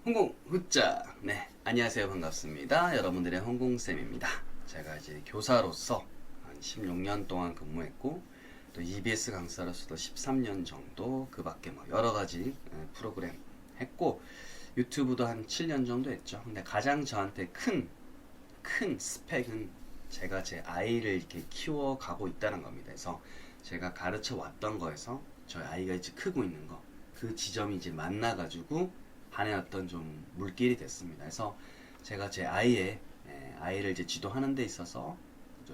홍콩 후짜. 네, 안녕하세요. 반갑습니다. 여러분들의 홍콩쌤입니다. 제가 이제 교사로서 한 16년 동안 근무했고, 또 EBS 강사로서도 13년 정도, 그 밖에 뭐 여러 가지 프로그램 했고, 유튜브도 한 7년 정도 했죠. 근데 가장 저한테 큰 스펙은 제가 제 아이를 이렇게 키워가고 있다는 겁니다. 그래서 제가 가르쳐 왔던 거에서 저희 아이가 이제 크고 있는 거, 그 지점이 이제 만나가지고 반의 어떤 좀 물길이 됐습니다. 그래서 제가 제 아이를 이제 지도하는 데 있어서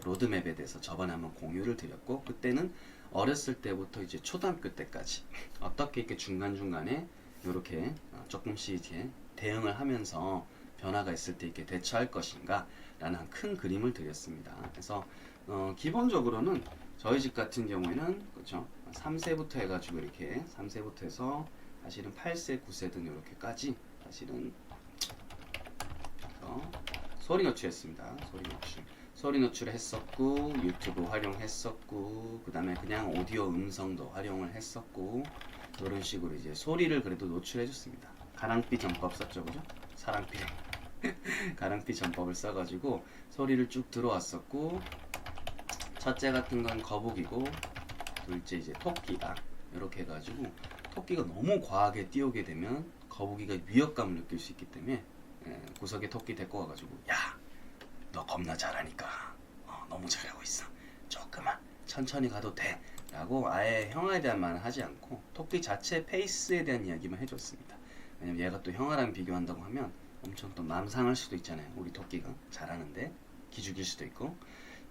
로드맵에 대해서 저번에 한번 공유를 드렸고, 그때는 어렸을 때부터 이제 초등학교 때까지 어떻게 이렇게 중간중간에 이렇게 조금씩 이제 대응을 하면서 변화가 있을 때 이렇게 대처할 것인가 라는 큰 그림을 드렸습니다. 그래서 기본적으로는 저희 집 같은 경우에는 그렇죠, 3세부터 해가지고 이렇게 3세부터 해서 사실은 8세, 9세 등 이렇게까지 사실은 소리 노출했습니다. 소리 노출을 했었고, 유튜브 활용했었고, 그 다음에 그냥 오디오 음성도 활용을 했었고, 이런 식으로 이제 소리를 그래도 노출해줬습니다. 가랑비 전법 썼죠, 그죠? 사랑비랑 가랑비 전법을 써가지고 소리를 쭉 들어왔었고, 첫째 같은 건 거북이고, 둘째 이제 토끼다. 이렇게 해가지고 토끼가 너무 과하게 뛰어오게 되면 거북이가 위협감을 느낄 수 있기 때문에 구석에 토끼 데리고 와가지고, 야, 너 겁나 잘하니까 너무 잘하고 있어, 조금만 천천히 가도 돼 라고 아예 형아에 대한 말은 하지 않고 토끼 자체 페이스에 대한 이야기만 해줬습니다. 왜냐면 얘가 또 형아랑 비교한다고 하면 엄청 또 맘 상할 수도 있잖아요. 우리 토끼가 잘하는데 기죽일 수도 있고.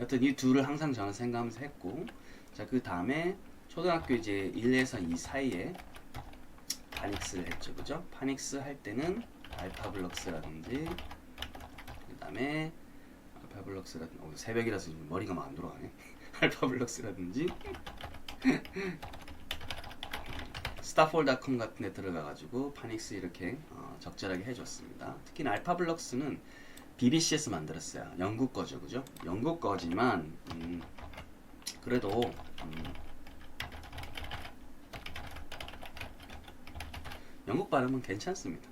여튼 이 둘을 항상 저는 생각하면서 했고, 자, 그 다음에 초등학교 이제 1에서 2 사이에 파닉스를 했죠, 그죠? 파닉스 할 때는 알파블럭스라든지, 그 다음에 알파블럭스라든지, 새벽이라서 머리가 막 안 돌아가네. 알파블럭스라든지 스타폴닷컴 같은 데 들어가가지고 파닉스 이렇게 적절하게 해줬습니다. 특히나 알파블럭스는 BBC에서 만들었어요. 영국 거죠, 그죠? 영국 거지만 그래도 영국 발음은 괜찮습니다.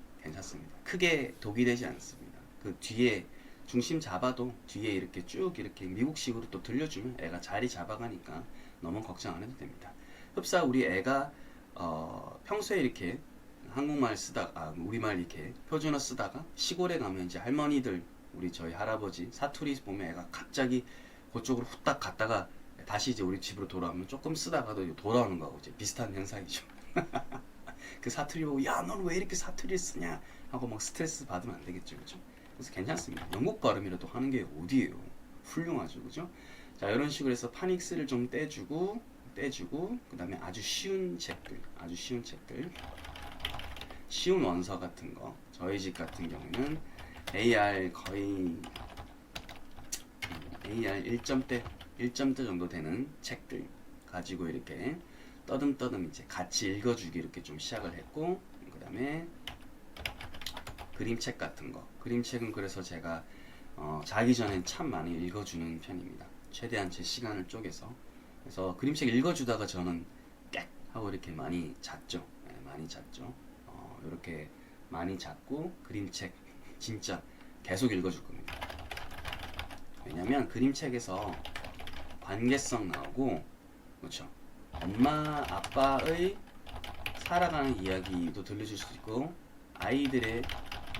크게 독이 되지 않습니다. 그 뒤에 중심 잡아도 뒤에 이렇게 쭉 이렇게 미국식으로 또 들려주면 애가 자리 잡아가니까 너무 걱정 안 해도 됩니다. 흡사 우리 애가 평소에 이렇게 한국말 쓰다가 우리말 이렇게 표준어 쓰다가 시골에 가면 이제 할머니들, 우리 저희 할아버지 사투리 보면 애가 갑자기 그쪽으로 후딱 갔다가 다시 이제 우리 집으로 돌아오면 조금 쓰다가도 돌아오는 거하고 이제 비슷한 현상이죠. 그 사투리 보고, 야, 넌 왜 이렇게 사투리를 쓰냐 하고 막 스트레스 받으면 안 되겠죠, 그죠? 그래서 괜찮습니다. 영국 발음이라도 하는 게 어디예요? 훌륭하죠, 그죠? 자, 이런 식으로 해서 파닉스를 좀 떼주고, 그 다음에 아주 쉬운 책들, 쉬운 원서 같은 거, 저희 집 같은 경우는 AR 거의 AR 1점대 정도 되는 책들 가지고 이렇게 떠듬떠듬 이제 같이 읽어주기 이렇게 좀 시작을 했고, 그 다음에 그림책 같은 거, 그림책은 그래서 제가 자기 전에 참 많이 읽어주는 편입니다. 최대한 제 시간을 쪼개서. 그래서 그림책 읽어주다가 저는 깍 하고 이렇게 많이 잤죠. 네, 많이 잤죠. 이렇게 많이 잤고, 그림책 진짜 계속 읽어줄 겁니다. 왜냐면 그림책에서 관계성 나오고, 그렇죠, 엄마 아빠의 살아가는 이야기도 들려줄 수 있고, 아이들의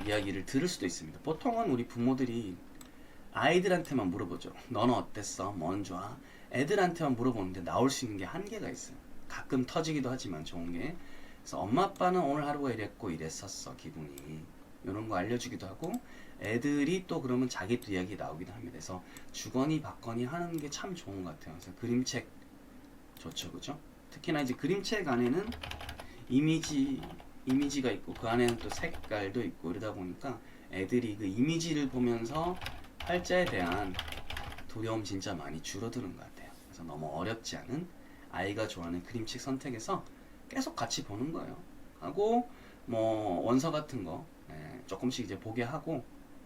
이야기를 들을 수도 있습니다. 보통은 우리 부모들이 아이들한테만 물어보죠. 너는 어땠어? 뭔 좋아? 애들한테만 물어보는데 나올 수 있는 게 한계가 있어요. 가끔 터지기도 하지만 좋은 게. 그래서 엄마 아빠는 오늘 하루가 이랬고 이랬었어, 기분이. 이런 거 알려주기도 하고, 애들이 또 그러면 자기도 이야기 나오기도 합니다. 그래서 주거니 받거니 하는 게 참 좋은 것 같아요. 그래서 그림책 좋죠, 그죠? 특히나 이제 그림책 안에는 이미지가 있고, 그 안에는 또 색깔도 있고, 이러다 보니까 애들이 그 이미지를 보면서 활자에 대한 두려움 진짜 많이 줄어드는 것 같아요. 그래서 너무 어렵지 않은 아이가 좋아하는 그림책 선택해서 계속 같이 보는 거예요. 하고 뭐 원서 같은 거 조금씩 이제 보게 하고,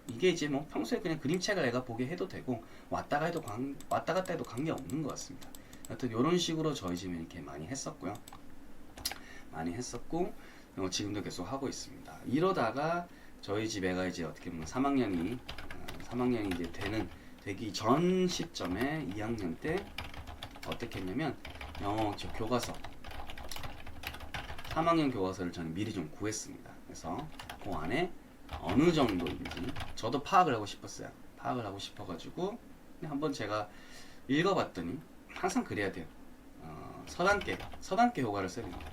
이게 이제 뭐 평소에 그냥 그림책을 애가 보게 해도 되고 왔다 갔다 해도 관계 없는 것 같습니다. 여튼 이런 식으로 저희 집은 이렇게 많이 했었고, 지금도 계속 하고 있습니다. 이러다가 저희 집 애가 이제 어떻게 보면 3학년이 이제 되기 전 시점에 2학년 때 어떻게 했냐면 영어 교과서 3학년 교과서를 저는 미리 좀 구했습니다. 그래서 그 안에 어느 정도인지 저도 파악을 하고 싶었어요. 파악을 하고 싶어가지고 한번 제가 읽어봤더니 항상 그래야 돼요. 서당계 효과를 써야 됩니다.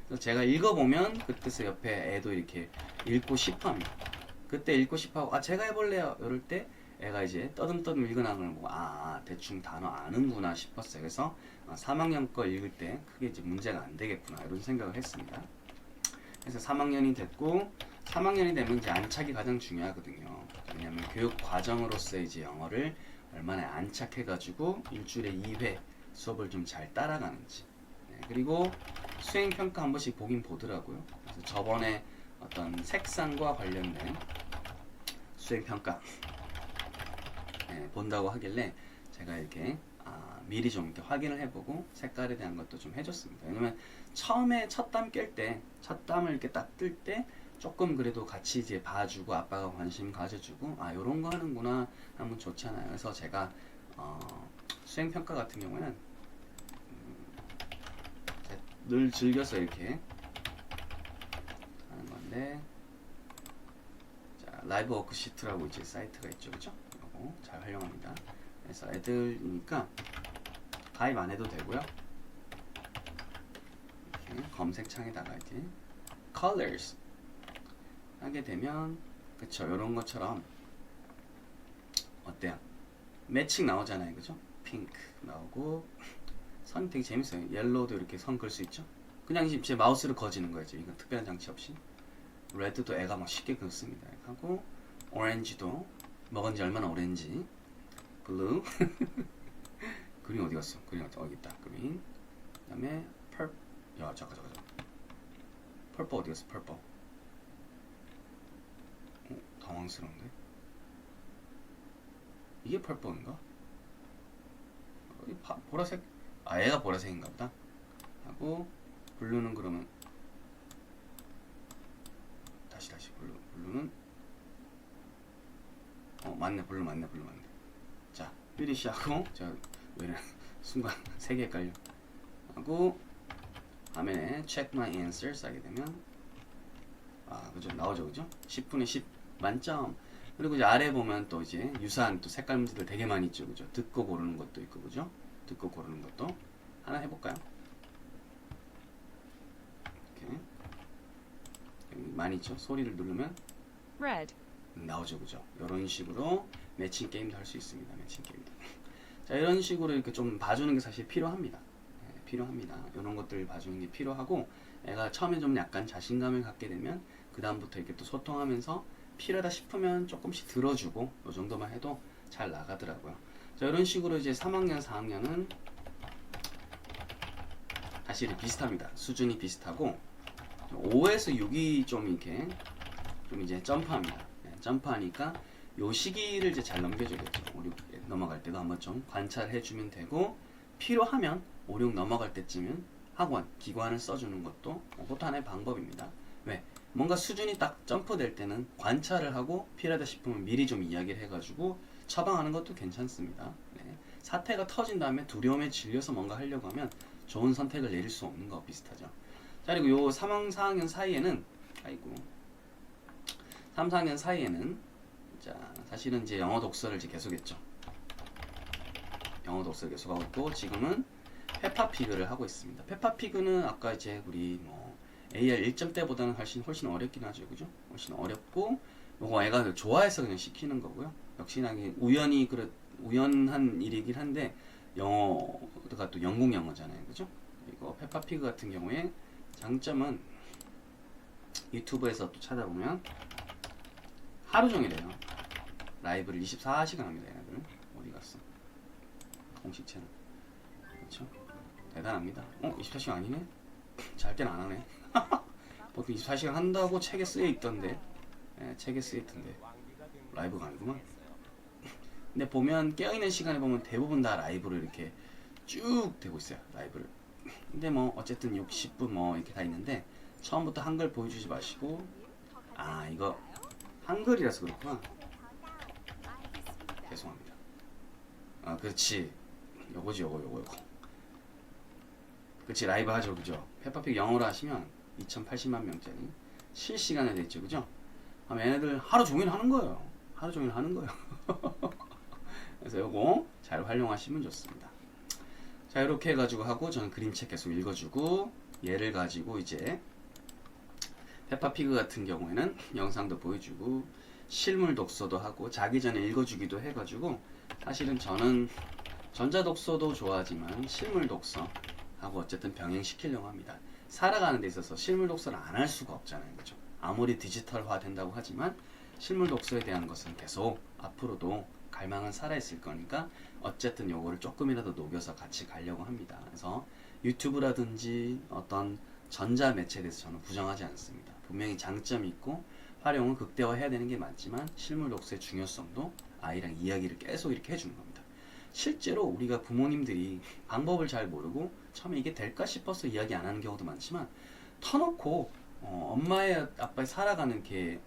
그래서 제가 읽어보면 그때서 옆에 애도 이렇게 읽고 싶어합니다. 그때 읽고 싶어하고 제가 해볼래요. 이럴 때 애가 이제 떠듬떠듬 읽어나가는 걸 보고 대충 단어 아는구나 싶었어요. 그래서 3학년 거 읽을 때 크게 이제 문제가 안 되겠구나 이런 생각을 했습니다. 그래서 3학년이 됐고 3학년이 되면 이제 안착이 가장 중요하거든요. 왜냐하면 교육 과정으로서 이제 영어를 얼마나 안착해가지고 일주일에 2회 수업을 좀 잘 따라가는지. 네, 그리고 수행 평가 한 번씩 보긴 보더라고요. 그래서 저번에 어떤 색상과 관련된 수행 평가 본다고 하길래 제가 이렇게 미리 좀 이렇게 확인을 해보고 색깔에 대한 것도 좀 해줬습니다. 왜냐면 처음에 첫 땀 깰 때, 첫 땀을 이렇게 딱 뜰 때 조금 그래도 같이 이제 봐주고 아빠가 관심 가져주고 요런 거 하는구나 하면 좋잖아요. 그래서 제가 수행평가 같은 경우에는 늘 즐겨서 이렇게 하는 건데 자, 라이브 워크시트라고 이제 사이트가 있죠, 그죠? 이거 잘 활용합니다. 그래서 애들이니까 가입 안 해도 되고요. 이렇게 검색창에다가 이제 colors 하게 되면 그쵸, 요런 것처럼 어때요? 매칭 나오잖아요, 그죠? 핑크 나오고 선 되게 재밌어요. 옐로우도 이렇게 선 그을 수 있죠? 그냥 제 마우스를 거지는 거예요. 이건 특별한 장치 없이. 레드도 애가 막 쉽게 그렇습니다. 하고 오렌지도 먹은지 얼마나 오렌지. 블루 그린 어디 갔어? 그린 어디 있다. 그린. 그다음에 펄. 야 잠깐. 펄퍼 어디 갔어? 펄퍼. 당황스러운데. 이게 펄퍼인가? 보라색. 얘가 보라색인가 보다. 하고 블루는 그러면 다시 블루는 맞네. 블루 맞네. 자, 피니시하고 자, 왜 순간 3개 헷갈려. 하고 화면에 check my answers 하게 되면 그죠, 나오죠, 그죠? 10분에 10 만점. 그리고 이제 아래 보면 또 이제 유사한 또 색깔 문제들 되게 많이 있죠, 그죠? 듣고 고르는 것도 있고, 그죠? 듣고 고르는 것도 하나 해볼까요? 이렇게 여기 많이 있죠? 소리를 누르면 Red. 나오죠, 그죠? 이런 식으로 매칭 게임도 할 수 있습니다. 매칭 게임도. 자, 이런 식으로 이렇게 좀 봐주는 게 사실 필요합니다. 필요합니다. 이런 것들 봐주는 게 필요하고, 애가 처음에 좀 약간 자신감을 갖게 되면 그 다음부터 이렇게 또 소통하면서 필요하다 싶으면 조금씩 들어주고, 이 정도만 해도 잘 나가더라고요. 자, 이런 식으로 이제 3학년, 4학년은 다시 이렇게 비슷합니다. 수준이 비슷하고 5에서 6이 좀 이렇게 좀 이제 점프합니다. 점프하니까 요 시기를 이제 잘 넘겨줘야겠죠. 5, 6 넘어갈 때도 한번 좀 관찰해주면 되고, 필요하면 5, 6 넘어갈 때쯤은 학원, 기관을 써주는 것도 그것도 하나의 방법입니다. 왜? 뭔가 수준이 딱 점프될 때는 관찰을 하고 필요하다 싶으면 미리 좀 이야기를 해가지고 처방하는 것도 괜찮습니다. 네. 사태가 터진 다음에 두려움에 질려서 뭔가 하려고 하면 좋은 선택을 내릴 수 없는 거 비슷하죠. 자, 그리고 요 3, 4학년 사이에는 3, 4학년 사이에는 자, 사실은 이제 영어 독서를 이제 계속했죠. 영어 독서를 계속하고 있고, 지금은 페파피그를 하고 있습니다. 페파피그는 아까 이제 우리 AR 1점 때보다는 훨씬 어렵긴 하죠, 그죠? 훨씬 어렵고, 요거 애가 좋아해서 그냥 시키는 거고요. 역시나 우연한 일이긴 한데, 영어가 또 영국 영어잖아요, 그죠? 이거 페파피그 같은 경우에 장점은 유튜브에서 또 찾아보면 하루 종일 해요. 라이브를 24시간 합니다, 얘네들. 어디 갔어? 공식 채널. 그렇죠? 대단합니다. 24시간 아니네? 잘 때는 안 하네. 보통 24시간 한다고 책에 쓰여 있던데. 책에 쓰여 있던데. 라이브가 아니구만. 근데 보면 깨어있는 시간에 보면 대부분 다 라이브로 이렇게 쭉 되고 있어요. 라이브를. 근데 어쨌든 60분 이렇게 다 있는데, 처음부터 한글 보여주지 마시고, 아 이거 한글이라서 그렇구나. 죄송합니다. 아 그렇지, 요거지 요거. 그렇지, 라이브 하죠, 그죠? 페퍼픽 영어로 하시면 2080만 명짜리 실시간에 됐죠, 그죠? 그럼 얘네들 하루 종일 하는 거예요. 하루 종일 하는 거예요. 그래서 요거 잘 활용하시면 좋습니다. 자, 이렇게 해가지고 하고, 저는 그림책 계속 읽어주고, 얘를 가지고 이제 페파피그 같은 경우에는 영상도 보여주고, 실물 독서도 하고, 자기 전에 읽어주기도 해가지고, 사실은 저는 전자독서도 좋아하지만 실물 독서하고 어쨌든 병행시키려고 합니다. 살아가는 데 있어서 실물 독서를 안 할 수가 없잖아요, 그죠? 아무리 디지털화 된다고 하지만 실물 독서에 대한 것은 계속 앞으로도 갈망은 살아있을 거니까 어쨌든 요거를 조금이라도 녹여서 같이 가려고 합니다. 그래서 유튜브라든지 어떤 전자 매체에 대해서 저는 부정하지 않습니다. 분명히 장점이 있고 활용은 극대화해야 되는 게 맞지만 실물 독서의 중요성도 아이랑 이야기를 계속 이렇게 해주는 겁니다. 실제로 우리가 부모님들이 방법을 잘 모르고 처음에 이게 될까 싶어서 이야기 안 하는 경우도 많지만, 터놓고 엄마의 아빠의 살아가는 게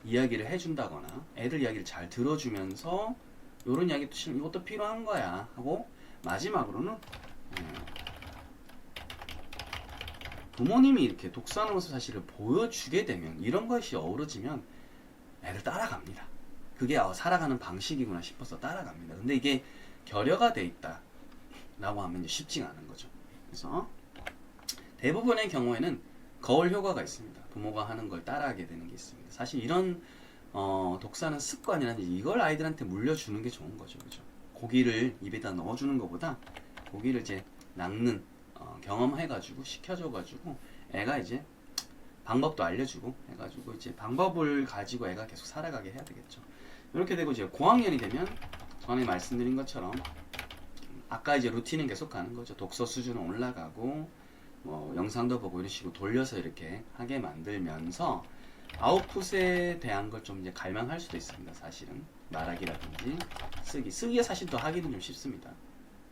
이야기를 해준다거나 애들 이야기를 잘 들어주면서 요런 이야기도 이것도 필요한 거야 하고, 마지막으로는 부모님이 이렇게 독서하는 것을 사실을 보여주게 되면, 이런 것이 어우러지면 애들 따라갑니다. 그게 살아가는 방식이구나 싶어서 따라갑니다. 근데 이게 결여가 돼 있다 라고 하면 이제 쉽지가 않은 거죠. 그래서 대부분의 경우에는 거울 효과가 있습니다. 부모가 하는 걸 따라하게 되는 게 있습니다. 사실 이런 독서는 습관이라든지 이걸 아이들한테 물려주는 게 좋은 거죠, 그죠? 고기를 입에다 넣어주는 것보다 고기를 이제 낚는 경험해가지고 시켜줘가지고 애가 이제 방법도 알려주고 해가지고 이제 방법을 가지고 애가 계속 살아가게 해야 되겠죠. 이렇게 되고 이제 고학년이 되면 전에 말씀드린 것처럼 아까 이제 루틴은 계속 가는 거죠. 독서 수준은 올라가고 뭐 영상도 보고 이런 식으로 돌려서 이렇게 하게 만들면서 아웃풋에 대한 걸 좀 이제 갈망할 수도 있습니다. 사실은 말하기라든지 쓰기가 사실 더 하기는 좀 쉽습니다.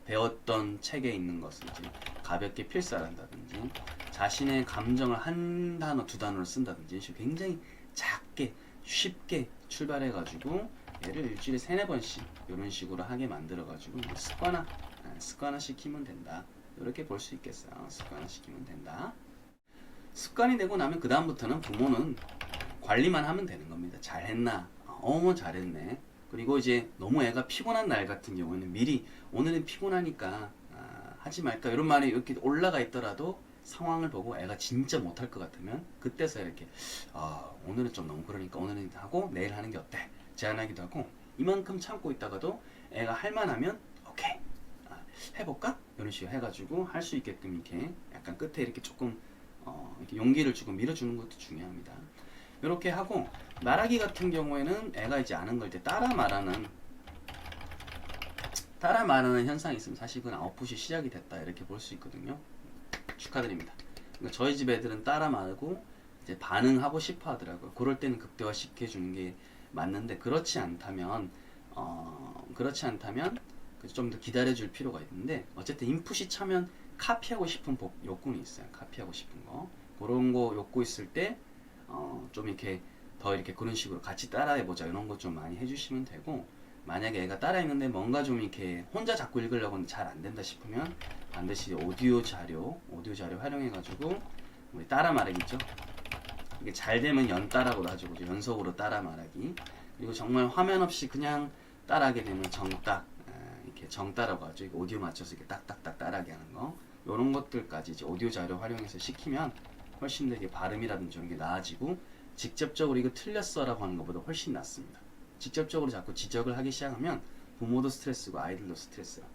배웠던 책에 있는 것을 이제 가볍게 필사한다든지 자신의 감정을 한 단어 두 단어를 쓴다든지 굉장히 작게 쉽게 출발해가지고 얘를 일주일에 3-4번씩 이런 식으로 하게 만들어가지고 습관화 시키면 된다. 이렇게 볼 수 있겠어요. 습관화 시키면 된다. 습관이 되고 나면 그 다음부터는 부모는 관리만 하면 되는 겁니다. 잘했나? 잘했네. 그리고 이제 너무 애가 피곤한 날 같은 경우는 미리 오늘은 피곤하니까 하지 말까 이런 말이 이렇게 올라가 있더라도 상황을 보고 애가 진짜 못할 것 같으면 그때서 이렇게 오늘은 좀 너무 그러니까 오늘은 하고 내일 하는 게 어때? 제안하기도 하고, 이만큼 참고 있다가도 애가 할만하면 오케이 해볼까? 이런 식으로 해가지고 할 수 있게끔 이렇게 약간 끝에 이렇게 조금 이렇게 용기를 주고 밀어주는 것도 중요합니다. 이렇게 하고, 말하기 같은 경우에는 애가 이제 아는 걸 이제 따라 말하는 현상이 있으면 사실 그건 아웃풋이 시작이 됐다 이렇게 볼 수 있거든요. 축하드립니다. 그러니까 저희 집 애들은 따라 말하고 이제 반응하고 싶어 하더라고요. 그럴 때는 극대화 시켜주는 게 맞는데, 그렇지 않다면 좀 더 기다려줄 필요가 있는데, 어쨌든 인풋이 차면 카피하고 싶은 욕구는 있어요. 카피하고 싶은 거, 그런 거 욕구 있을 때 좀 이렇게 더 이렇게 그런 식으로 같이 따라해보자 이런 거 좀 많이 해주시면 되고, 만약에 애가 따라했는데 뭔가 좀 이렇게 혼자 자꾸 읽으려고 하는데 잘 안 된다 싶으면 반드시 오디오 자료 활용해가지고 우리 따라 말하기 있죠. 이게 잘 되면 연따라고도 하죠. 연속으로 따라 말하기. 그리고 정말 화면 없이 그냥 따라하게 되면 정따, 이렇게 정따라고 하죠. 오디오 맞춰서 이렇게 딱딱딱 따라하게 하는 거. 이런 것들까지 이제 오디오 자료 활용해서 시키면 훨씬 더 이게 발음이라든지 이런 게 나아지고, 직접적으로 이거 틀렸어라고 하는 것보다 훨씬 낫습니다. 직접적으로 자꾸 지적을 하기 시작하면 부모도 스트레스고 아이들도 스트레스야.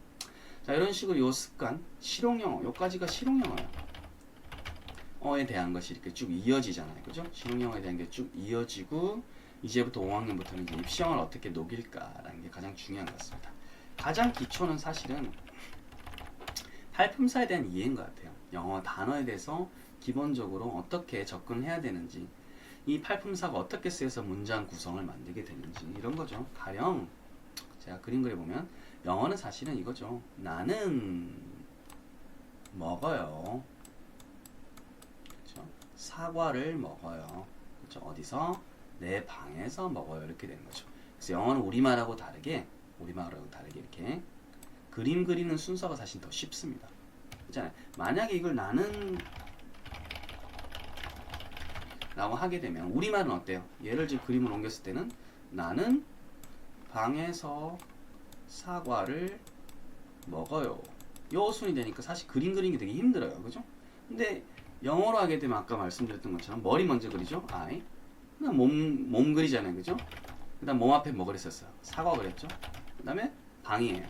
자, 이런 식으로 요 습관, 실용영어, 요까지가 실용영어예요. 에 대한 것이 이렇게 쭉 이어지잖아요. 그죠? 실용영어에 대한 게 쭉 이어지고, 이제부터 5학년부터는 이제 입시영어를 어떻게 녹일까라는 게 가장 중요한 것 같습니다. 가장 기초는 사실은 팔품사에 대한 이해인 것 같아요. 영어 단어에 대해서 기본적으로 어떻게 접근을 해야 되는지, 이 팔품사가 어떻게 쓰여서 문장 구성을 만들게 되는지 이런 거죠. 가령 제가 그림 그려보면 영어는 사실은 이거죠. 나는 먹어요. 사과를 먹어요. 그렇죠? 어디서? 내 방에서 먹어요. 이렇게 되는 거죠. 그래서 영어는 우리말하고 다르게 이렇게 그림 그리는 순서가 사실 더 쉽습니다. 그렇잖아요. 만약에 이걸 나는 라고 하게 되면 우리말은 어때요? 얘를 지금 그림을 옮겼을 때는 나는 방에서 사과를 먹어요. 요 순이 되니까 사실 그림 그리는 게 되게 힘들어요. 그죠? 근데 영어로 하게 되면 아까 말씀드렸던 것처럼 머리 먼저 그리죠? I. 그다음 몸 그리잖아요. 그죠? 그 다음 몸 앞에 뭐 그랬었어요? 사과 그랬죠? 그 다음에 방이에요.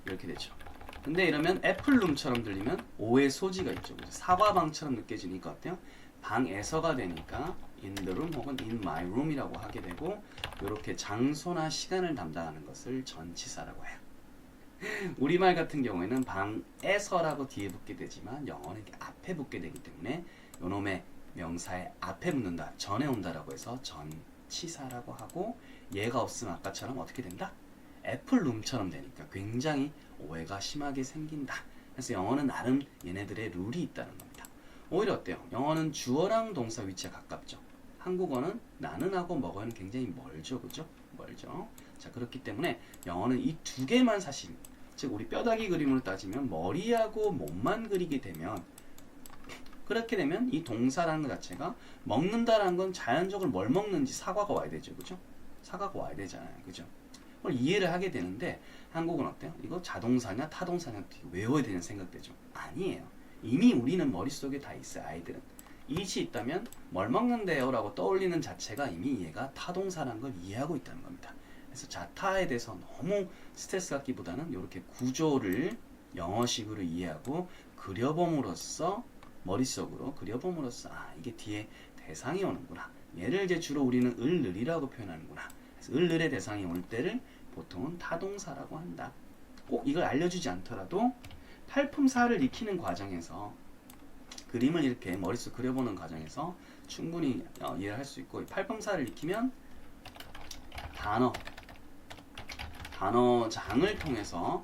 이렇게 되죠. 근데 이러면 애플룸처럼 들리면 오해 소지가 있죠. 그죠? 사과방처럼 느껴지니까 어때요? 방에서가 되니까 in the room 혹은 in my room이라고 하게 되고 이렇게 장소나 시간을 담당하는 것을 전치사라고 해요. 우리말 같은 경우에는 방에서라고 뒤에 붙게 되지만 영어는 이렇게 앞에 붙게 되기 때문에 요놈의 명사의 앞에 붙는다, 전에 온다라고 해서 전치사라고 하고 얘가 없으면 아까처럼 어떻게 된다? 애플룸처럼 되니까 굉장히 오해가 심하게 생긴다. 그래서 영어는 나름 얘네들의 룰이 있다는 겁니다. 오히려 어때요? 영어는 주어랑 동사 위치가 가깝죠. 한국어는 나는 하고 먹어는 굉장히 멀죠. 그죠? 멀죠. 자, 그렇기 때문에 영어는 이 두 개만 사실, 즉 우리 뼈다귀 그림으로 따지면 머리하고 몸만 그리게 되면 그렇게 되면 이 동사라는 것 자체가 먹는다라는 건 자연적으로 뭘 먹는지 사과가 와야 되죠. 그죠? 사과가 와야 되잖아요. 그죠? 그걸 이해를 하게 되는데 한국은 어때요? 이거 자동사냐 타동사냐 외워야 되는 생각되죠. 아니에요. 이미 우리는 머릿속에 다 있어요. 아이들은. 이치 있다면 뭘 먹는데요? 라고 떠올리는 자체가 이미 얘가 타동사라는 걸 이해하고 있다는 겁니다. 그래서 자타에 대해서 너무 스트레스 갖기보다는 이렇게 구조를 영어식으로 이해하고 그려봄으로써 머릿속으로 그려봄으로써 아 이게 뒤에 대상이 오는구나. 얘를 이제 주로 우리는 을을이라고 표현하는구나. 그래서 을을의 대상이 올 때를 보통은 타동사라고 한다. 꼭 이걸 알려주지 않더라도 팔품사를 익히는 과정에서 그림을 이렇게 머릿속 그려보는 과정에서 충분히 이해를 할 수 있고 팔품사를 익히면 단어장을 통해서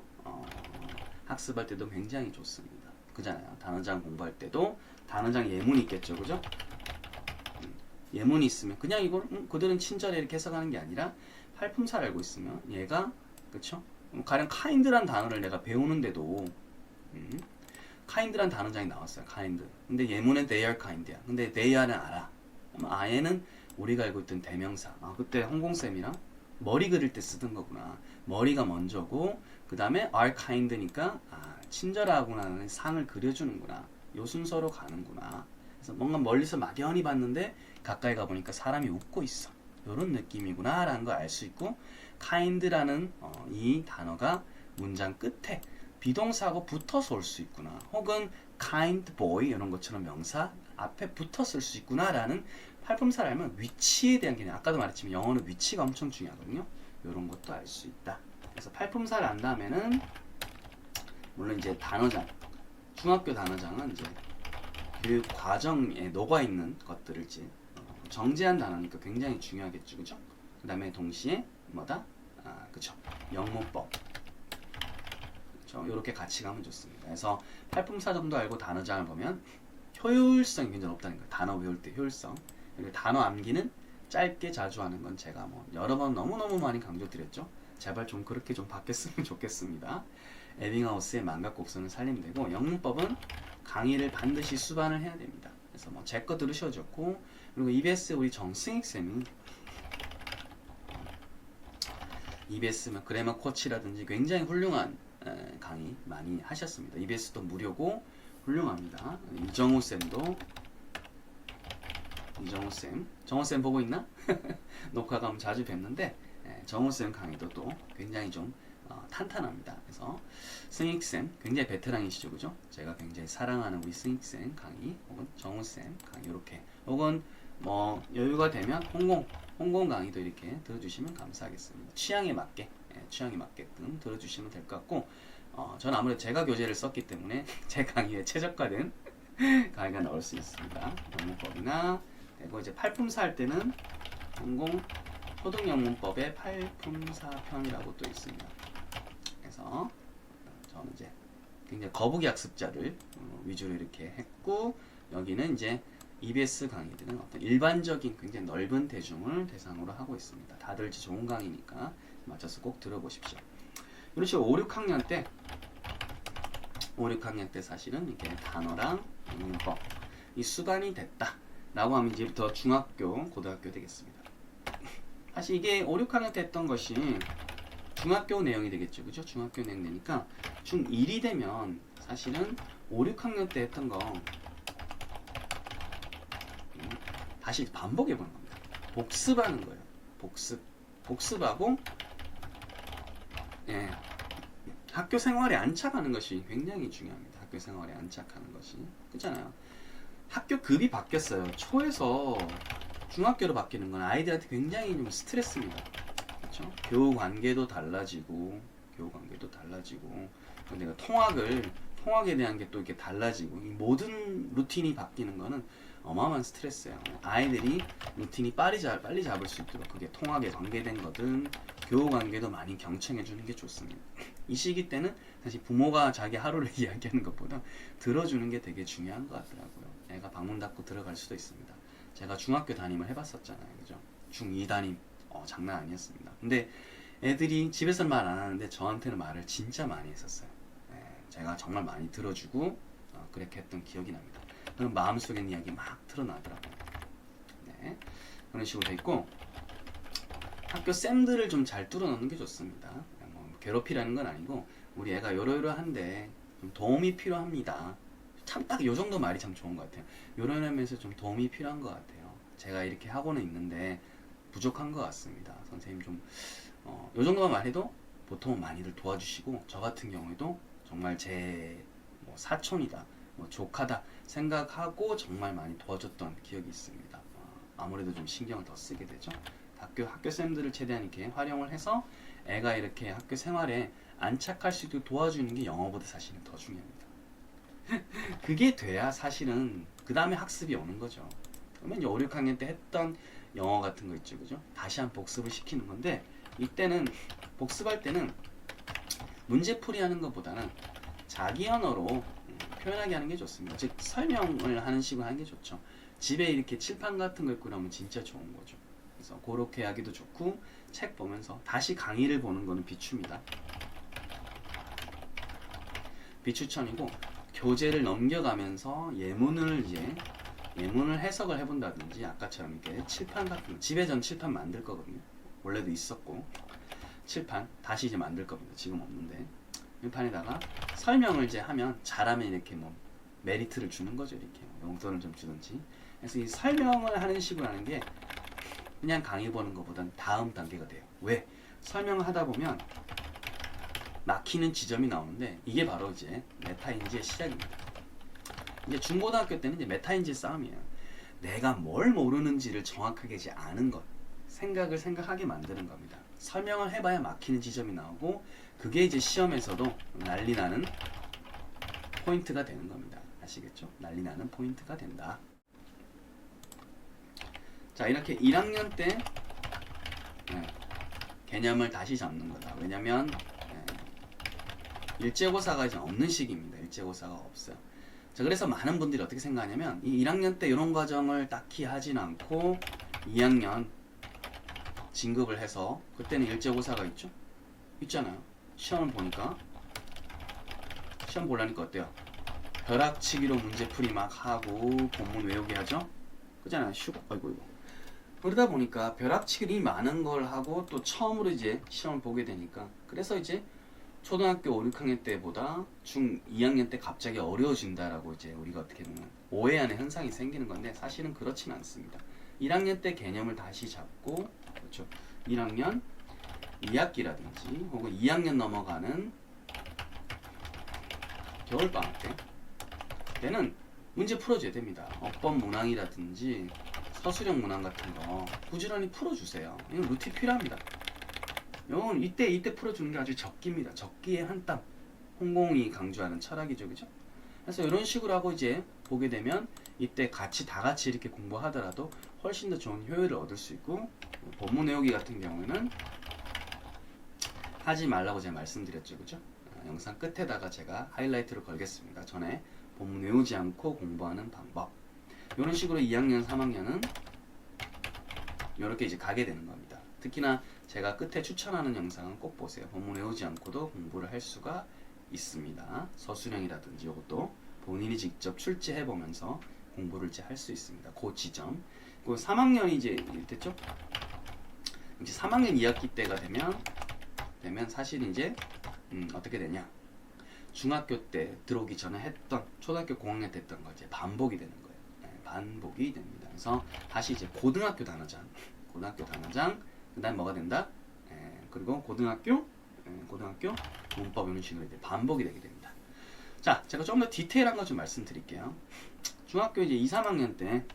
학습할 때도 굉장히 좋습니다. 그잖아요. 단어장 공부할 때도 단어장 예문이 있겠죠. 그죠? 예문이 있으면 그냥 이걸 그들은 친절해 이렇게 해석하는 게 아니라 팔품사를 알고 있으면 얘가 그쵸? 가령 kind란 단어를 내가 배우는데도 kind란 단어장이 나왔어요. kind. 근데 예문엔 they are kind야. 근데 they are는 알아. a에는 우리가 알고 있던 대명사. 아, 그때 홍공쌤이랑 머리 그릴 때 쓰던 거구나. 머리가 먼저고 그 다음에 are kind니까 아, 친절하구나는 상을 그려주는구나. 요 순서로 가는구나. 그래서 뭔가 멀리서 막연히 봤는데 가까이 가보니까 사람이 웃고 있어. 요런 느낌이구나 라는 걸 알 수 있고 kind라는 이 단어가 문장 끝에 비동사하고 붙어서 올 수 있구나. 혹은 kind boy 이런 것처럼 명사 앞에 붙었을 수 있구나 라는 팔품사를 알면 위치에 대한 개념, 아까도 말했지만 영어는 위치가 엄청 중요하거든요. 이런 것도 알 수 있다. 그래서 팔품사를 안 다음에는 물론 이제 단어장, 중학교 단어장은 이제 교육 과정에 녹아 있는 것들을 이제 정제한 단어니까 굉장히 중요하겠죠, 그죠? 그 다음에 동시에 뭐다? 아, 그쵸? 영문법. 이렇게 같이 가면 좋습니다. 그래서 팔품사 정도 알고 단어장을 보면 효율성이 굉장히 높다는 거예요. 단어 외울 때 효율성. 그리고 단어 암기는 짧게 자주 하는 건 제가 뭐 여러 번 너무너무 많이 강조드렸죠. 제발 좀 그렇게 좀 바뀌었으면 좋겠습니다. 에빙하우스의 만각곡선을 살리면 되고 영문법은 강의를 반드시 수반을 해야 됩니다. 그래서 뭐 제 거 들으셔도 좋고 그리고 EBS 우리 정승익쌤이 EBS면 그래머 코치라든지 굉장히 훌륭한 강의 많이 하셨습니다. EBS도 무료고 훌륭합니다. 이정우쌤도 정우쌤 보고 있나? 녹화 가면 자주 뵀는데 정우쌤 강의도 또 굉장히 좀 탄탄합니다. 그래서 승익쌤 굉장히 베테랑이시죠, 그죠? 제가 굉장히 사랑하는 우리 승익쌤 강의 혹은 정우쌤 강의 이렇게 혹은 뭐 여유가 되면 홍콩 강의도 이렇게 들어주시면 감사하겠습니다. 취향에 맞게끔 들어주시면 될 것 같고 저는 아무래도 제가 교재를 썼기 때문에 제 강의에 최적화된 강의가 나올 수 있습니다. 영문법이나 그리고 이제 팔품사 할 때는 전공 초등영문법의 팔품사 편이라고 또 있습니다. 그래서 저는 이제 굉장히 거북이 학습자를 위주로 이렇게 했고 여기는 이제 EBS 강의들은 어떤 일반적인 굉장히 넓은 대중을 대상으로 하고 있습니다. 다들 좋은 강의니까 맞춰서 꼭 들어보십시오. 이런 식으로 5, 6학년 때 5, 6학년 때 사실은 이렇게 단어랑 문법 이 수반이 됐다 라고 하면 이제부터 중학교, 고등학교 되겠습니다. 사실 이게 5, 6학년 때 했던 것이 중학교 내용이 되겠죠. 그죠? 중학교 내용 되니까 중1이 되면 사실은 5, 6학년 때 했던 거 다시 반복해 보는 겁니다. 복습하는 거예요. 복습하고 예, 학교 생활에 안착하는 것이 굉장히 중요합니다. 학교 생활에 안착하는 것이 그렇잖아요. 학교 급이 바뀌었어요. 초에서 중학교로 바뀌는 건 아이들한테 굉장히 좀 스트레스입니다. 그렇죠? 교우 관계도 달라지고 내가 통학에 대한 게 또 이렇게 달라지고 이 모든 루틴이 바뀌는 거는 어마어마한 스트레스예요. 아이들이 루틴이 빨리 잡을 수 있도록 그게 통학에 관계된 거든 교우 관계도 많이 경청해 주는 게 좋습니다. 이 시기 때는 사실 부모가 자기 하루를 이야기하는 것보다 들어주는 게 되게 중요한 것 같더라고요. 애가 방문 닫고 들어갈 수도 있습니다. 제가 중학교 담임을 해봤었잖아요. 그죠? 중2 담임 장난 아니었습니다. 근데 애들이 집에서 말 안 하는데 저한테는 말을 진짜 많이 했었어요. 제가 정말 많이 들어주고 그렇게 했던 기억이 납니다. 그럼 마음속에 있는 이야기 막 드러나더라고요. 네, 그런 식으로 돼 있고 학교 쌤들을 좀 잘 뚫어놓는 게 좋습니다. 뭐 괴롭히라는 건 아니고 우리 애가 요러요러한데 좀 도움이 필요합니다. 참 딱 요 정도 말이 참 좋은 것 같아요. 요런 면에서 좀 도움이 필요한 것 같아요. 제가 이렇게 하고는 있는데 부족한 것 같습니다. 선생님 좀 요 정도만 말해도 보통은 많이들 도와주시고 저 같은 경우에도 정말 제 뭐 사촌이다, 뭐 조카다 생각하고 정말 많이 도와줬던 기억이 있습니다. 아무래도 좀 신경을 더 쓰게 되죠. 학교 쌤들을 최대한 이렇게 활용을 해서 애가 이렇게 학교 생활에 안착할 수 있도록 도와주는 게 영어보다 사실은 더 중요합니다. 그게 돼야 사실은 그 다음에 학습이 오는 거죠. 그러면 5, 6학년 때 했던 영어 같은 거 있죠, 그죠? 다시 한 복습을 시키는 건데 이때는 복습할 때는 문제풀이 하는 것보다는 자기 언어로 표현하게 하는 게 좋습니다. 즉 설명을 하는 식으로 하는 게 좋죠. 집에 이렇게 칠판 같은 거 읽고 나면 진짜 좋은 거죠. 그래서 그렇게 하기도 좋고 책 보면서 다시 강의를 보는 거는 비추입니다. 비추천이고 교재를 넘겨가면서 예문을 해석을 해본다든지 아까처럼 이렇게 칠판 같은 거 집에 전 칠판 만들 거거든요. 원래도 있었고 칠판 다시 이제 만들 겁니다. 지금 없는데 이 판에다가 설명을 이제 하면 잘하면 이렇게 뭐 메리트를 주는 거죠. 이렇게 용돈을 좀 주든지. 그래서 이 설명을 하는 식으로 하는 게 그냥 강의 보는 것보다는 다음 단계가 돼요. 왜? 설명을 하다 보면 막히는 지점이 나오는데 이게 바로 이제 메타인지의 시작입니다. 이제 중고등학교 때는 이제 메타인지 싸움이에요. 내가 뭘 모르는지를 정확하게 이제 아는 것, 생각하게 만드는 겁니다. 설명을 해봐야 막히는 지점이 나오고 그게 이제 시험에서도 난리 나는 포인트가 되는 겁니다. 아시겠죠? 난리 나는 포인트가 된다. 자, 이렇게 1학년 때 개념을 다시 잡는 거다. 왜냐면 일제고사가 이제 없는 시기입니다. 일제고사가 없어요. 자, 그래서 많은 분들이 어떻게 생각하냐면 이 1학년 때 이런 과정을 딱히 하진 않고 2학년 진급을 해서 그때는 일제고사가 있죠? 있잖아요. 시험을 보니까 시험 보려니까 어때요? 벼락치기로 문제풀이 막 하고 본문 외우게 하죠? 그잖아요. 아이고. 그러다 보니까 벼락치기 많은 걸 하고 또 처음으로 이제 시험을 보게 되니까 그래서 이제 초등학교 5, 6학년 때보다 중 2학년 때 갑자기 어려워진다라고 이제 우리가 어떻게 보면 오해하는 현상이 생기는 건데 사실은 그렇진 않습니다. 1학년 때 개념을 다시 잡고 그렇죠. 1학년 2학기라든지 혹은 2학년 넘어가는 겨울방학 때는 문제 풀어줘야 됩니다. 어법 문항이라든지 서술형 문항 같은 거 부지런히 풀어주세요. 이건 루틴 필요합니다. 이건 이때 풀어주는 게 아주 적기입니다. 적기의 한 땀. 홍공이 강조하는 철학이죠, 그죠? 그래서 이런 식으로 하고 이제 보게 되면 이때 다 같이 이렇게 공부하더라도 훨씬 더 좋은 효율을 얻을 수 있고 본문 외우기 같은 경우에는 하지 말라고 제가 말씀드렸죠, 그죠? 영상 끝에다가 제가 하이라이트를 걸겠습니다. 전에 본문 외우지 않고 공부하는 방법. 이런 식으로 2학년, 3학년은 이렇게 이제 가게 되는 겁니다. 특히나 제가 끝에 추천하는 영상은 꼭 보세요. 본문 외우지 않고도 공부를 할 수가 있습니다. 서술형이라든지 이것도 본인이 직접 출제해 보면서 공부를 이제 할 수 있습니다. 그 지점. 그 3학년이 이제 됐죠? 이제 3학년 2학기 때가 되면 사실 이제 어떻게 되냐? 중학교 때 들어오기 전에 했던 초등학교 고학년 때 했던 거 이제 반복이 되는 거예요. 네, 반복이 됩니다. 그래서 다시 이제 고등학교 단어장, 그다음 뭐가 된다? 그리고 고등학교 문법 이런 식으로 이제 반복이 되게 됩니다. 자, 제가 좀 더 디테일한 거 좀 말씀드릴게요. 중학교 이제 2, 3학년 때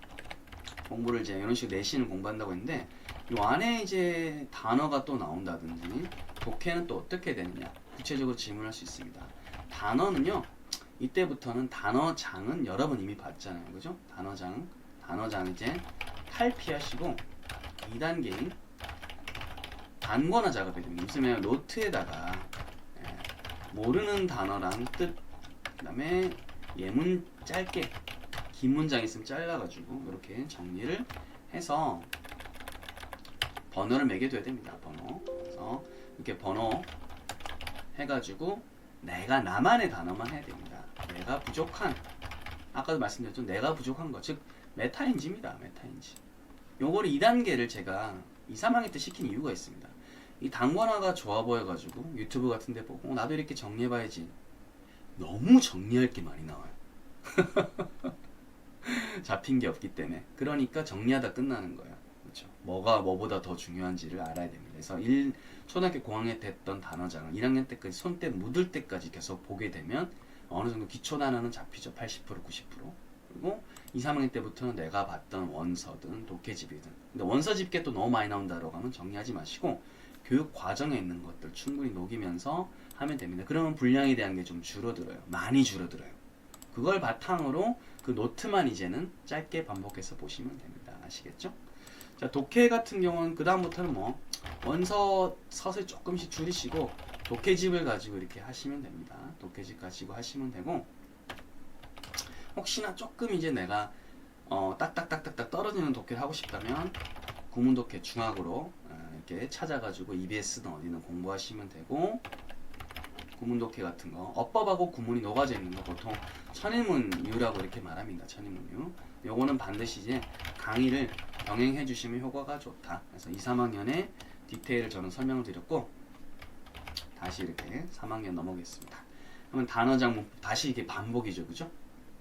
공부를 이제 이런 식으로 내신을 공부한다고 했는데 이 안에 이제 단어가 또 나온다든지 독해는 또 어떻게 되느냐 구체적으로 질문할 수 있습니다. 단어는요 이때부터는 단어장은 여러 번 이미 봤잖아요, 그죠? 단어장 이제 탈피하시고 2단계인 단권화 작업이 됩니다. 무슨 노트에다가 모르는 단어랑 뜻, 그 다음에 예문 짧게 긴 문장 있으면 잘라가지고 이렇게 정리를 해서 번호를 매겨둬야 됩니다. 번호. 그래서 이렇게 번호 해가지고 내가 나만의 단어만 해야 됩니다. 내가 부족한, 아까도 말씀드렸죠. 내가 부족한 거, 즉 메타인지입니다. 메타인지. 요거를 2단계를 제가 2, 3학년 때 시킨 이유가 있습니다. 이 단권화가 좋아 보여가지고 유튜브 같은 데 보고 나도 이렇게 정리해봐야지. 너무 정리할 게 많이 나와요. 잡힌 게 없기 때문에. 그러니까 정리하다 끝나는 거예요. 그렇죠? 뭐가 뭐보다 더 중요한지를 알아야 됩니다. 그래서 초등학교 고학년 때 했던 단어장을 1학년 때까지 손때 묻을 때까지 계속 보게 되면 어느 정도 기초 단어는 잡히죠. 80%, 90%. 그리고 2, 3학년 때부터는 내가 봤던 원서든 독해집이든. 근데 원서 집게 또 너무 많이 나온다라고 하면 정리하지 마시고 교육 과정에 있는 것들 충분히 녹이면서 하면 됩니다. 그러면 분량에 대한 게 좀 줄어들어요. 많이 줄어들어요. 그걸 바탕으로 그 노트만 이제는 짧게 반복해서 보시면 됩니다. 아시겠죠? 자, 독해 같은 경우는 그 다음부터는 뭐 원서 서술 조금씩 줄이시고 독해집을 가지고 이렇게 하시면 됩니다. 독해집 가지고 하시면 되고 혹시나 조금 이제 내가 딱딱딱딱딱 떨어지는 독해를 하고 싶다면 구문독해 중학으로 이렇게 찾아가지고 EBS든 어디는 공부하시면 되고 구문독해 같은 거 어법하고 구문이 녹아져 있는 거 보통 천일문유라고 이렇게 말합니다. 천일문유. 요거는 반드시 이제 강의를 병행해 주시면 효과가 좋다. 그래서 2, 3학년에 디테일을 저는 설명을 드렸고 다시 이렇게 3학년 넘어가겠습니다. 그러면 단어장 다시 이게 반복이죠, 그죠?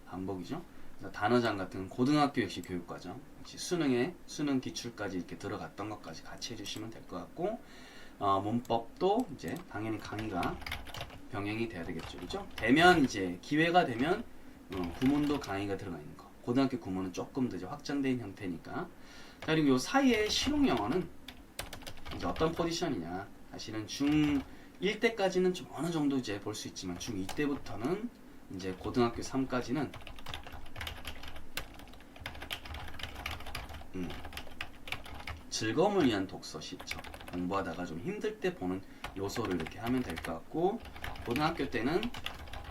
반복이죠. 그래서 단어장 같은 고등학교 역시 교육과정, 역시 수능 기출까지 이렇게 들어갔던 것까지 같이 해주시면 될 것 같고 문법도 이제 당연히 강의가 병행이 돼야 되겠죠, 그죠? 되면 이제 기회가 되면 구문도 강의가 들어가 있는 거. 고등학교 구문은 조금 더 이제 확장된 형태니까. 자, 그리고 요 사이에 실용영어는 이제 어떤 포지션이냐? 사실은 중1 때까지는 좀 어느 정도 이제 볼 수 있지만 중2 때부터는 이제 고등학교 3까지는 즐거움을 위한 독서 시청 공부하다가 좀 힘들 때 보는 요소를 이렇게 하면 될 것 같고 고등학교 때는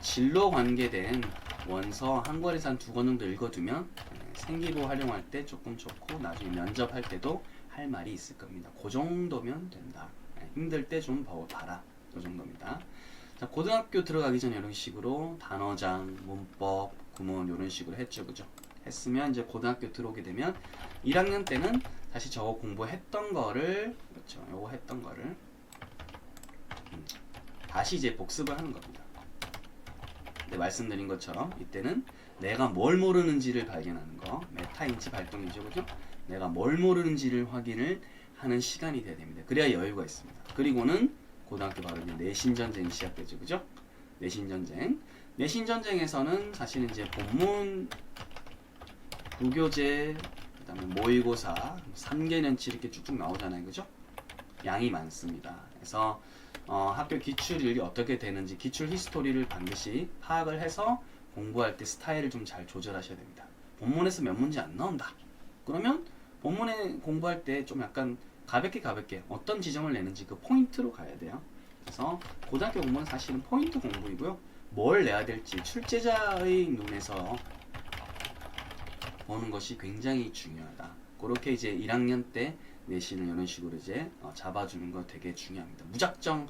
진로 관계된 원서 한 권에서 한 2권 정도 읽어두면 생기부 활용할 때 조금 좋고 나중에 면접할 때도 할 말이 있을 겁니다. 그 정도면 된다. 힘들 때 좀 봐라. 이 정도입니다. 자, 고등학교 들어가기 전에 이런 식으로 단어장, 문법, 구문 이런 식으로 했죠, 그죠? 했으면 이제 고등학교 들어오게 되면 1학년 때는 다시 저거 공부했던 거를 그렇죠, 요거 했던 거를 다시 이제 복습을 하는 겁니다. 근데 말씀드린 것처럼 이때는 내가 뭘 모르는지를 발견하는 거, 메타인지 발동이죠, 그죠? 내가 뭘 모르는지를 확인을 하는 시간이 돼야 됩니다. 그래야 여유가 있습니다. 그리고는 고등학교 바로 이제 내신 전쟁이 시작되죠, 그죠? 내신 전쟁. 내신 전쟁에서는 사실은 이제 본문, 부교재, 그다음에 모의고사, 3개년치 이렇게 쭉쭉 나오잖아요, 그죠? 양이 많습니다. 그래서 학교 기출이 어떻게 되는지 기출 히스토리를 반드시 파악을 해서 공부할 때 스타일을 좀 잘 조절하셔야 됩니다. 본문에서 몇 문제 안 나온다. 그러면 본문에 공부할 때 좀 약간 가볍게 어떤 지점을 내는지 그 포인트로 가야 돼요. 그래서 고등학교 공부는 사실은 포인트 공부이고요. 뭘 내야 될지 출제자의 눈에서 보는 것이 굉장히 중요하다. 그렇게 이제 1학년 때 내신을 이런 식으로 이제 잡아주는 거 되게 중요합니다. 무작정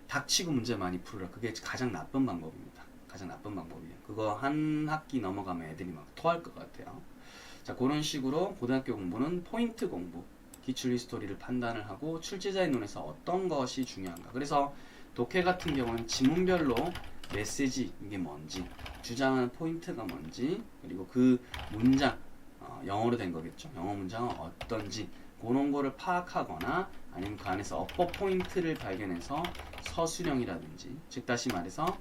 닥치고 문제 많이 풀으라. 그게 가장 나쁜 방법입니다. 가장 나쁜 방법이에요. 그거 한 학기 넘어가면 애들이 막 토할 것 같아요. 자, 그런 식으로 고등학교 공부는 포인트 공부, 기출 히스토리를 판단을 하고 출제자의 눈에서 어떤 것이 중요한가. 그래서 독해 같은 경우는 지문별로 메시지 이게 뭔지, 주장하는 포인트가 뭔지, 그리고 그 문장 영어로 된 거겠죠. 영어 문장은 어떤지 그런 거를 파악하거나 아니면 그 안에서 어법 포인트를 발견해서 서술형이라든지, 즉 다시 말해서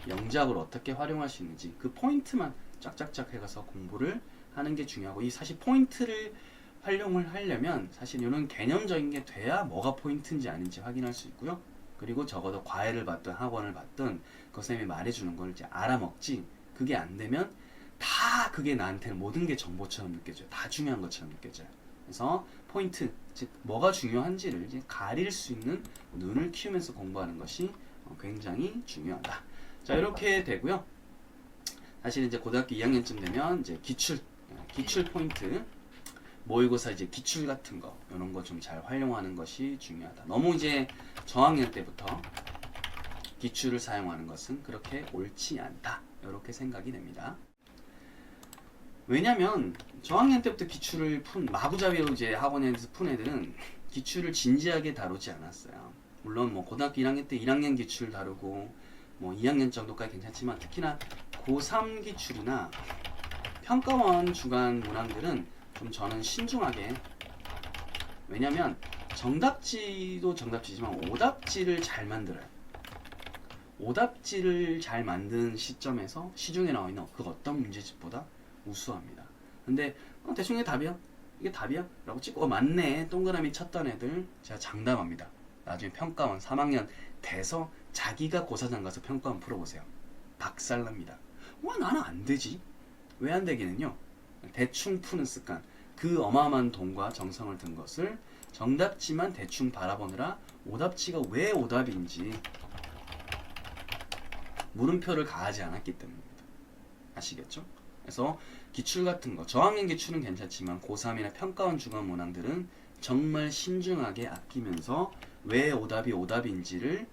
영작을 어떻게 활용할 수 있는지 그 포인트만 쫙쫙쫙 해가서 공부를 하는 게 중요하고, 이 사실 포인트를 활용을 하려면 사실 이런 개념적인 게 돼야 뭐가 포인트인지 아닌지 확인할 수 있고요. 그리고 적어도 과외를 받든 학원을 받든 그 선생님이 말해주는 걸 이제 알아먹지, 그게 안 되면 다 그게 나한테는 모든 게 정보처럼 느껴져요. 다 중요한 것처럼 느껴져요. 그래서 포인트, 즉 뭐가 중요한지를 이제 가릴 수 있는 눈을 키우면서 공부하는 것이 굉장히 중요하다. 자, 이렇게 되고요. 사실 이제 고등학교 2학년쯤 되면 이제 기출 포인트, 모의고사 이제 기출 같은 거 이런 거 좀 잘 활용하는 것이 중요하다. 너무 이제 저학년 때부터 기출을 사용하는 것은 그렇게 옳지 않다. 이렇게 생각이 됩니다. 왜냐면 저학년 때부터 기출을 마구잡이로 이제 학원에서 푼 애들은 기출을 진지하게 다루지 않았어요. 물론 뭐 고등학교 1학년 때 1학년 기출 다루고 뭐 2학년 정도까지 괜찮지만, 특히나 고3 기출이나 평가원 주간 문항들은 좀 저는 신중하게, 왜냐면 정답지도 정답지지만 오답지를 잘 만들어요. 오답지를 잘 만드는 시점에서 시중에 나와 있는 그 어떤 문제집보다 우수합니다. 근데 대충 이게 답이야? 이게 답이야? 라고 찍고 맞네 동그라미 쳤던 애들 제가 장담합니다. 나중에 평가원 3학년 돼서 자기가 고사장 가서 평가원 풀어보세요. 박살납니다. 와, 나는 안 되지. 왜 안 되기는요, 대충 푸는 습관, 그 어마어마한 돈과 정성을 든 것을 정답지만 대충 바라보느라 오답지가 왜 오답인지 물음표를 가하지 않았기 때문입니다. 아시겠죠? 그래서 기출 같은 거, 저학년 기출은 괜찮지만 고3이나 평가원 주간 문항들은 정말 신중하게 아끼면서 왜 오답이 오답인지를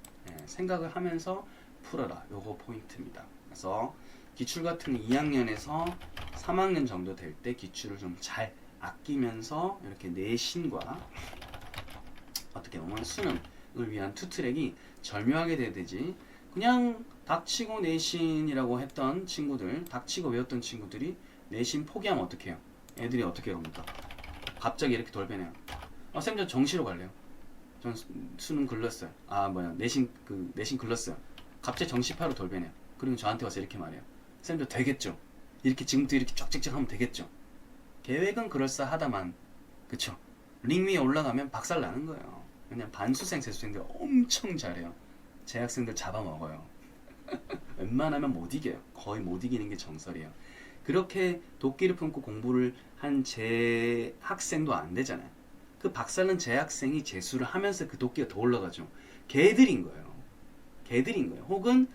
생각을 하면서 풀어라. 요거 포인트입니다. 그래서 기출 같은 2학년에서 3학년 정도 될 때 기출을 좀 잘 아끼면서 이렇게 내신과 어떻게 보면 수능을 위한 투트랙이 절묘하게 돼야 되지, 그냥 닥치고 내신이라고 했던 친구들, 닥치고 외웠던 친구들이 내신 포기하면 어떡해요? 애들이 어떻게 합니까? 갑자기 이렇게 돌변해요. 쌤, 저 정시로 갈래요. 전 수능 글렀어요. 내신 글렀어요. 갑자기 정시파로 돌변해요. 그리고 저한테 와서 이렇게 말해요. 쌤, 저 되겠죠? 이렇게 지금부터 이렇게 쫙쫙쫙 하면 되겠죠? 계획은 그럴싸하다만, 그쵸? 링 위에 올라가면 박살 나는 거예요. 그냥 반수생, 재수생들 엄청 잘해요. 재학생들 잡아먹어요. 웬만하면 못 이겨요. 거의 못 이기는 게 정설이에요. 그렇게 도끼를 품고 공부를 한 재학생도 안 되잖아요. 그 박살난 재학생이 재수를 하면서 그 도끼가 더 올라가죠. 개들인 거예요. 개들인 거예요. 혹은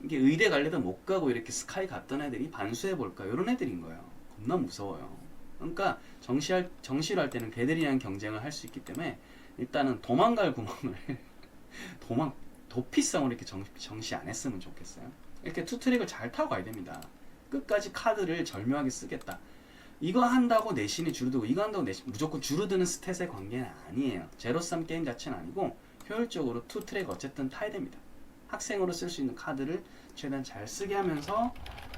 이게 의대 갈래도 못 가고 이렇게 스카이 갔던 애들이 반수해볼까, 이런 애들인 거예요. 겁나 무서워요. 그러니까 정시를 할 때는 걔들이랑 경쟁을 할 수 있기 때문에 일단은 도망갈 구멍을 도피성으로 이렇게 정시 안 했으면 좋겠어요. 이렇게 투트랙을 잘 타고 가야 됩니다. 끝까지 카드를 절묘하게 쓰겠다. 이거 한다고 내신이 줄어들고 이거 한다고 내신 무조건 줄어드는 스탯의 관계는 아니에요. 제로섬 게임 자체는 아니고 효율적으로 투트랙 어쨌든 타야 됩니다. 학생으로 쓸 수 있는 카드를 최대한 잘 쓰게 하면서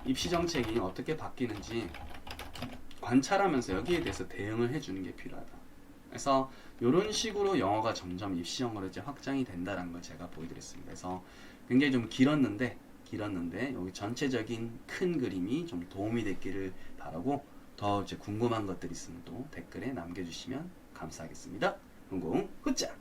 입시 정책이 어떻게 바뀌는지 관찰하면서 여기에 대해서 대응을 해주는 게 필요하다. 그래서 이런 식으로 영어가 점점 입시 영어로 이제 확장이 된다는 걸 제가 보여드렸습니다. 그래서 굉장히 좀 길었는데 여기 전체적인 큰 그림이 좀 도움이 됐기를 바라고, 더 이제 궁금한 것들 있으면 또 댓글에 남겨주시면 감사하겠습니다. 궁금 후짜!